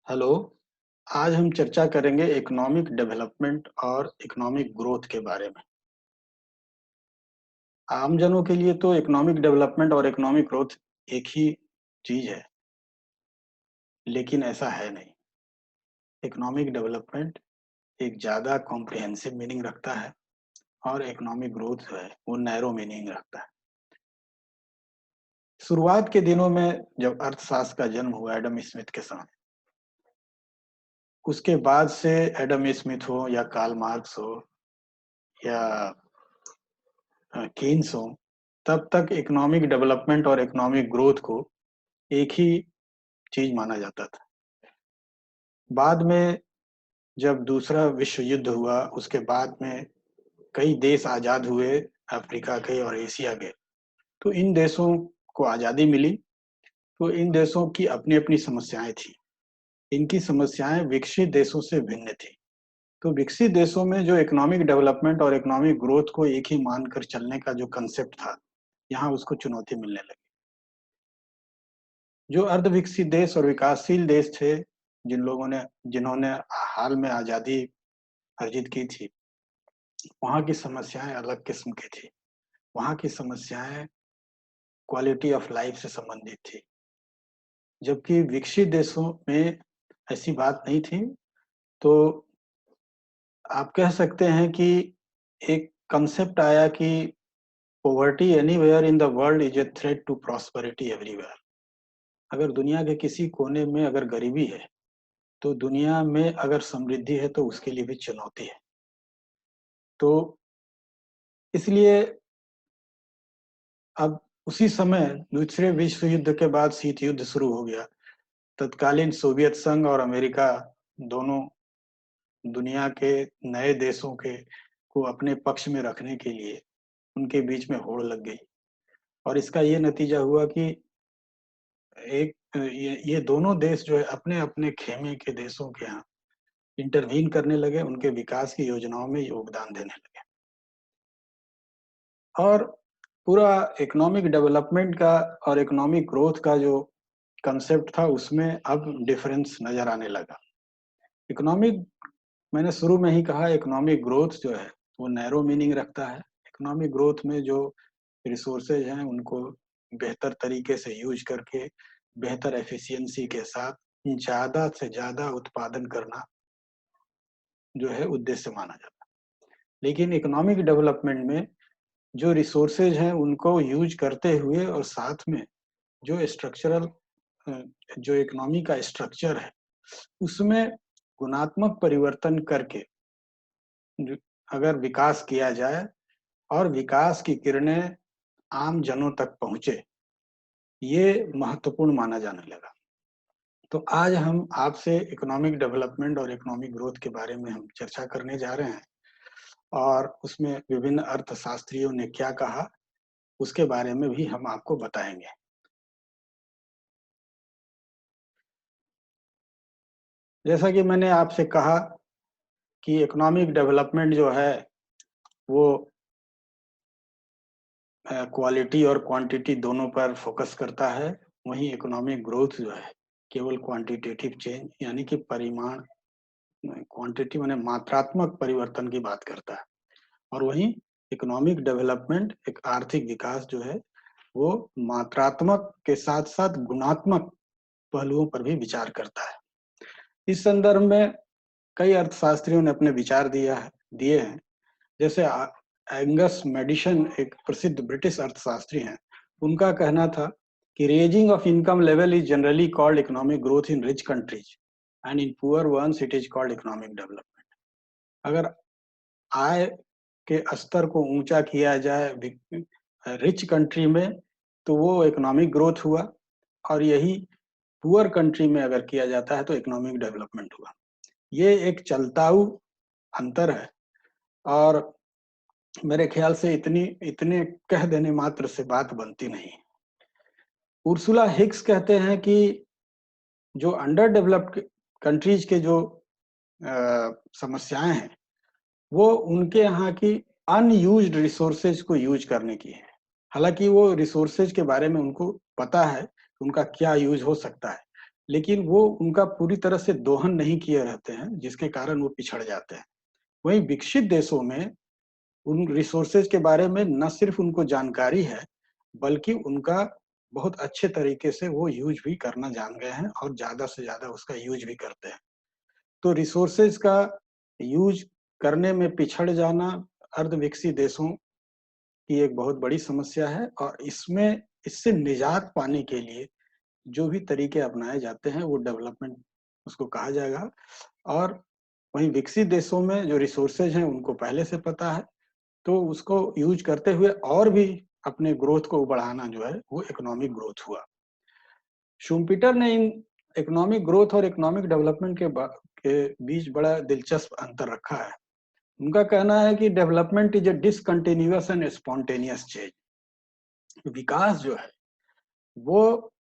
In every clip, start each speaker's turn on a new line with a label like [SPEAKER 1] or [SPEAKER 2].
[SPEAKER 1] Hello. आज हम चर्चा करेंगे इकोनॉमिक डेवलपमेंट और इकोनॉमिक ग्रोथ के बारे में। आमजनों के लिए तो इकोनॉमिक डेवलपमेंट और इकोनॉमिक ग्रोथ एक ही चीज है, लेकिन ऐसा है नहीं। इकोनॉमिक डेवलपमेंट एक ज्यादा कॉम्प्रिहेंसिव मीनिंग रखता है और इकोनॉमिक ग्रोथ जो है वो नैरो मीनिंग रखता है। शुरुआत के दिनों में जब अर्थशास्त्र का जन्म हुआ एडम स्मिथ के समय, उसके बाद से एडम स्मिथ हो या कार्ल मार्क्स हो या केन्स हो, तब तक इकोनॉमिक डेवलपमेंट और इकोनॉमिक ग्रोथ को एक ही चीज माना जाता था। बाद में जब दूसरा विश्व युद्ध हुआ, उसके बाद में कई देश आजाद हुए, अफ्रीका के और एशिया के। तो इन देशों को आजादी मिली, तो इन देशों की अपनी अपनी समस्याएं थी। इनकी समस्याएं विकसित देशों से भिन्न थी। तो विकसित देशों में जो इकोनॉमिक डेवलपमेंट और इकोनॉमिक ग्रोथ को एक ही मानकर चलने का जो कंसेप्ट था, यहाँ उसको चुनौती मिलने लगी। जो अर्ध विकसित देश और विकासशील देश थे, जिन्होंने हाल में आजादी अर्जित की थी, वहाँ की समस्याएं अलग किस्म की थी। वहाँ की समस्याएं क्वालिटी ऑफ लाइफ से संबंधित थी, जबकि विकसित देशों में ऐसी बात नहीं थी। तो आप कह सकते हैं कि एक कंसेप्ट आया कि poverty anywhere in the world is a threat to prosperity everywhere. अगर दुनिया के किसी कोने में अगर गरीबी है, तो दुनिया में अगर समृद्धि है तो उसके लिए भी चुनौती है। तो इसलिए अब उसी समय दूसरे विश्व युद्ध के बाद शीत युद्ध शुरू हो गया। तत्कालीन सोवियत संघ और अमेरिका दोनों दुनिया के नए देशों के को अपने पक्ष में रखने के लिए उनके बीच में होड़ लग गई। और इसका ये नतीजा हुआ कि ये दोनों देश जो है अपने अपने खेमे के देशों के यहाँ इंटरवीन करने लगे, उनके विकास की योजनाओं में योगदान देने लगे। और पूरा इकोनॉमिक डेवलपमेंट का और इकोनॉमिक ग्रोथ का जो कंसेप्ट था, उसमें अब डिफरेंस नजर आने लगा। इकोनॉमिक मैंने शुरू में ही कहा, इकोनॉमिक ग्रोथ जो है वो नैरो मीनिंग रखता है। इकोनॉमिक ग्रोथ में जो रिसोर्सेज हैं उनको बेहतर तरीके से यूज करके बेहतर एफिशिएंसी के साथ ज्यादा से ज्यादा उत्पादन करना जो है उद्देश्य माना जाता है। लेकिन इकोनॉमिक डेवलपमेंट में जो रिसोर्सेज हैं उनको यूज करते हुए और साथ में जो स्ट्रक्चरल जो इकोनॉमी का स्ट्रक्चर है उसमें गुणात्मक परिवर्तन करके अगर विकास किया जाए और विकास की किरणें आम जनों तक पहुंचे, ये महत्वपूर्ण माना जाने लगा। तो आज हम आपसे इकोनॉमिक डेवलपमेंट और इकोनॉमिक ग्रोथ के बारे में हम चर्चा करने जा रहे हैं, और उसमें विभिन्न अर्थशास्त्रियों ने क्या कहा उसके बारे में भी हम आपको बताएंगे। जैसा कि मैंने आपसे कहा कि इकोनॉमिक डेवलपमेंट जो है वो क्वालिटी और क्वांटिटी दोनों पर फोकस करता है। वहीं इकोनॉमिक ग्रोथ जो है केवल क्वांटिटेटिव चेंज यानी कि परिमाण, क्वांटिटी माने मात्रात्मक परिवर्तन की बात करता है। और वहीं इकोनॉमिक डेवलपमेंट, एक आर्थिक विकास जो है वो मात्रात्मक के साथ साथ गुणात्मक पहलुओं पर भी विचार करता है। इस संदर्भ में कई अर्थशास्त्रियों ने अपने विचार दिए हैं। जैसे एंगस मैडिसन एक प्रसिद्ध ब्रिटिश अर्थशास्त्री हैं। उनका कहना था कि raising of income level is generally called economic growth in rich countries and in poor ones it is called economic development. अगर आय के स्तर को ऊंचा किया जाए रिच कंट्री में तो वो इकोनॉमिक ग्रोथ हुआ, और यही पुअर कंट्री में अगर किया जाता है तो इकोनॉमिक डेवलपमेंट हुआ। ये एक चलताऊ अंतर है, और मेरे ख्याल से इतने कह देने मात्र से बात बनती नहीं। उर्सुला हिक्स कहते हैं कि जो अंडर डेवलप्ड कंट्रीज के जो समस्याएं हैं वो उनके यहाँ की अनयूज्ड रिसोर्सेज को यूज करने की है। हालांकि वो रिसोर्सेज के बारे में उनको पता है कि उनका क्या यूज हो सकता है, लेकिन वो उनका पूरी तरह से दोहन नहीं किए रहते हैं, जिसके कारण वो पिछड़ जाते हैं। वहीं विकसित देशों में उन रिसोर्सेज के बारे में न सिर्फ उनको जानकारी है, बल्कि उनका बहुत अच्छे तरीके से वो यूज़ भी करना जान गए हैं और ज़्यादा से ज़्यादा उसका यूज़ भी करते हैं। तो रिसोर्सेज का यूज़ करने में पिछड़ जाना अर्ध विकसित देशों की एक बहुत बड़ी समस्या है और इससे निजात पाने के लिए जो भी तरीके अपनाए जाते हैं वो डेवलपमेंट उसको कहा जाएगा। और वहीं विकसित देशों में जो रिसोर्सेज हैं उनको पहले से पता है, तो उसको यूज़ करते हुए और भी अपने ग्रोथ को बढ़ाना जो है वो इकोनॉमिक ग्रोथ हुआ। शुम्पीटर ने इन इकोनॉमिक ग्रोथ और इकोनॉमिक डेवलपमेंट के बीच बड़ा दिलचस्प अंतर रखा है। उनका कहना है कि development is a discontinuous and spontaneous change. विकास जो है वो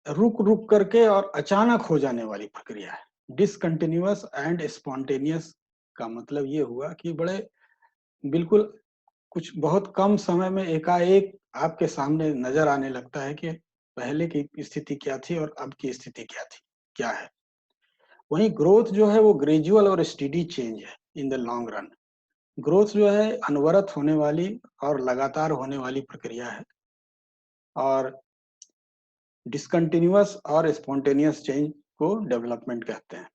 [SPEAKER 1] रुक-रुक करके और अचानक हो जाने वाली प्रक्रिया है। डिसकंटिन्यूअस एंड स्पॉन्टेनियस का मतलब ये हुआ कि बड़े बिल्कुल कुछ बहुत कम समय में एकाएक आपके सामने नज़र आने लगता है कि पहले की स्थिति क्या थी और अब की स्थिति क्या है। वहीं ग्रोथ जो है वो ग्रेजुअल और स्टेडी चेंज है in the long run. Growth जो है अनवरत होने वाली और लगातार होने वाली प्रक्रिया है और डिसकंटिन्यूअस और स्पॉन्टेनियस चेंज को डेवलपमेंट कहते हैं।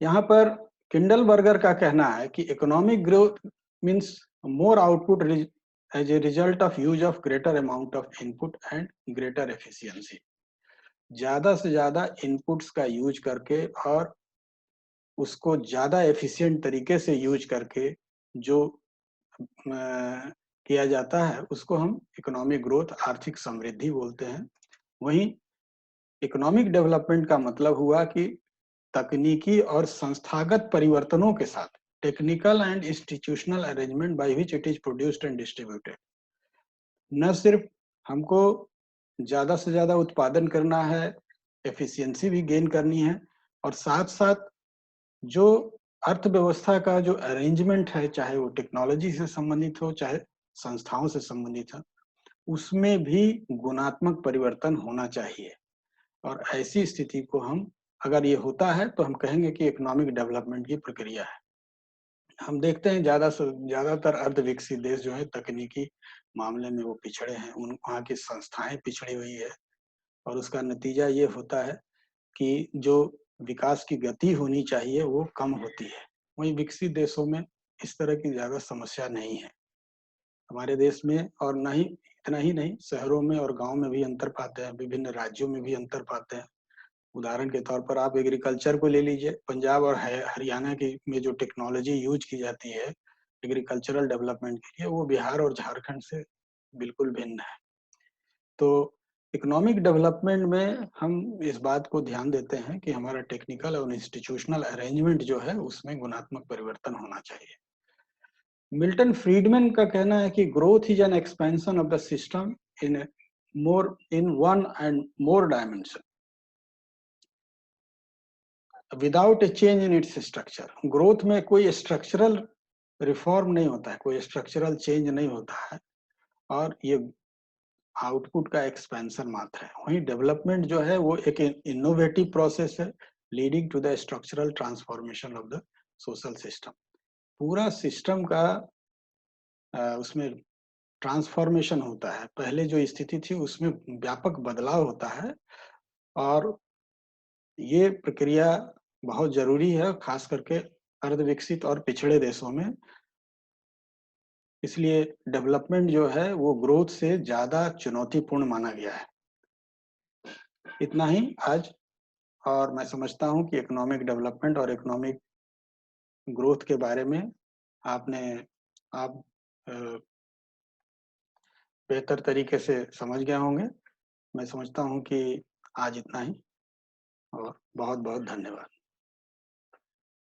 [SPEAKER 1] यहाँ पर किंडलबर्गर का कहना है कि economic growth means more output as a result of use of greater amount of input and greater efficiency. ज्यादा से ज्यादा इनपुट्स का यूज करके और उसको ज्यादा एफिशिएंट तरीके से यूज करके जो किया जाता है उसको हम इकोनॉमिक ग्रोथ आर्थिक समृद्धि बोलते हैं। वहीं इकोनॉमिक डेवलपमेंट का मतलब हुआ कि तकनीकी और संस्थागत परिवर्तनों के साथ technical and institutional arrangement by which it is produced and distributed. न सिर्फ हमको ज्यादा से ज्यादा उत्पादन करना है, एफिशिएंसी भी गेन करनी है और साथ-साथ जो अर्थव्यवस्था का जो अरेंजमेंट है, चाहे वो टेक्नोलॉजी से संबंधित हो, चाहे संस्थाओं से संबंधित हो, उसमें भी गुणात्मक परिवर्तन होना चाहिए। और ऐसी स्थिति को हम अगर ये होता है तो हम कहेंगे कि इकोनॉमिक डेवलपमेंट की प्रक्रिया है। हम देखते हैं ज्यादातर अर्ध विकसित देश जो है तकनीकी मामले में वो पिछड़े हैं, उन वहाँ की संस्थाएं पिछड़ी हुई है और उसका नतीजा ये होता है कि जो विकास की गति होनी चाहिए वो कम होती है। वहीं विकसित देशों में इस तरह की ज्यादा समस्या नहीं है। हमारे देश में और न ही इतना ही नहीं, शहरों में और गाँव में भी अंतर पाते हैं, विभिन्न राज्यों में भी अंतर पाते हैं। उदाहरण के तौर पर आप एग्रीकल्चर को ले लीजिए। पंजाब और हरियाणा की में जो टेक्नोलॉजी यूज की जाती है एग्रीकल्चरल डेवलपमेंट के लिए, वो बिहार और झारखंड से बिल्कुल भिन्न है। तो इकोनॉमिक डेवलपमेंट में हम इस बात को ध्यान देते हैं कि हमारा टेक्निकल और इंस्टीट्यूशनल अरेंजमेंट जो है उसमें गुणात्मक परिवर्तन होना चाहिए। मिल्टन फ्रीडमैन का कहना है कि growth is an expansion of the system in one and more dimension without A change in its structure. Growth में कोई स्ट्रक्चरल रिफॉर्म नहीं होता है, कोई स्ट्रक्चरल चेंज नहीं होता है और ये आउटपुट का एक्सपेंशन मात्र है। वहीं डेवलपमेंट जो है वो एक इनोवेटिव प्रोसेस है leading to the structural transformation of the social system. पूरा सिस्टम का उसमें ट्रांसफॉर्मेशन होता है। पहले जो स्थिति थी उसमें व्यापक बदलाव होता है और ये प्रक्रिया बहुत जरूरी है, खास करके अर्धविकसित और पिछड़े देशों में। इसलिए डेवलपमेंट जो है वो ग्रोथ से ज्यादा चुनौतीपूर्ण माना गया है। इतना ही आज। और मैं समझता हूँ कि इकोनॉमिक डेवलपमेंट और इकोनॉमिक ग्रोथ के बारे में आपने आप बेहतर तरीके से समझ गए होंगे। मैं समझता हूँ कि आज इतना ही और बहुत बहुत धन्यवाद।